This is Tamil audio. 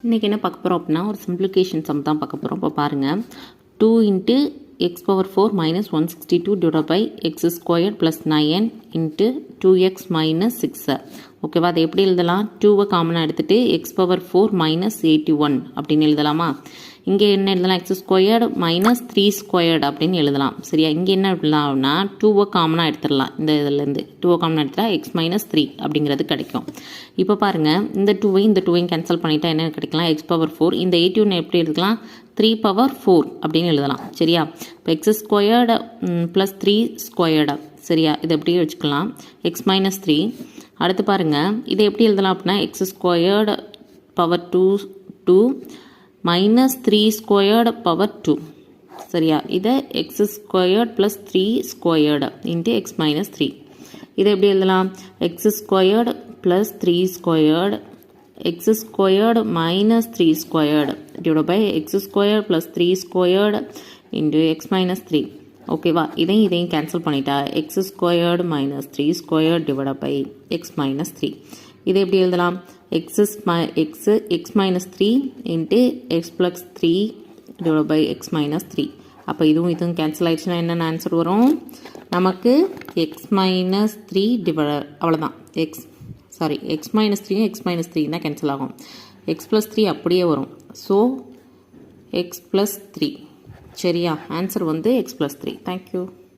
இன்றைக்கி என்ன பார்க்க போகிறோம் அப்படின்னா ஒரு சிம்பிளிஃபிகேஷன் சம் தான் பார்க்க போகிறோம். இப்போ பாருங்கள் 2 into x power 4 minus 162 divided by x squared plus 9 into 2x minus 6. ஓகேவா, அதை எப்படி எழுதலாம்? 2வை காமனாக எடுத்துகிட்டு x power 4 minus 81 அப்படின்னு எழுதலாமா? இங்கே என்ன எழுதலாம்? x squared minus 3 squared அப்படின்னு எழுதலாம். சரியா, இங்கே என்ன எழுதலாம்னா 2வை காமனாக எடுத்துடலாம். இந்த இதிலேருந்து 2வை காமனாக எடுத்துட்டா x minus 3 அப்படிங்கிறது கிடைக்கும். இப்போ பாருங்கள், இந்த 2வையும் கேன்சல் பண்ணிட்டா என்ன கிடைக்கலாம்? x power 4. இந்த 81 எப்படி எடுத்துக்கலாம்? 3 power 4 அப்படின்னு எழுதலாம். சரியா, இப்போ x squared plus 3 squared. சரியா, இதை எப்படி வச்சுக்கலாம்? x minus 3. அடுத்து பாருங்கள், இதை எப்படி எழுதலாம் அப்படின்னா x squared power 2 minus 3 squared power 2. சரியா, இதை x squared plus 3 squared into x minus 3. இதை எப்படி எழுதலாம்? x squared plus 3 squared x squared minus 3 squared divided by x squared plus 3 squared into x minus 3. ஓகேவா, இதையும் கேன்சல் பண்ணிட்டா x squared minus 3 squared divided by x minus 3. இதை எப்படி எழுதலாம்? x minus 3 into x plus 3 divided by x minus 3. அப்போ இதுவும் கேன்சல் ஆயிடுச்சுன்னா என்னென்ன ஆன்சர் வரும்? நமக்கு x minus 3 டிவைட், அவ்வளோதான். x minus 3 x minus 3 தான் கேன்சல் ஆகும். x plus 3 அப்படியே வரும். So x plus 3. சரியா, ஆன்சர் வந்து x plus 3. தேங்க்யூ.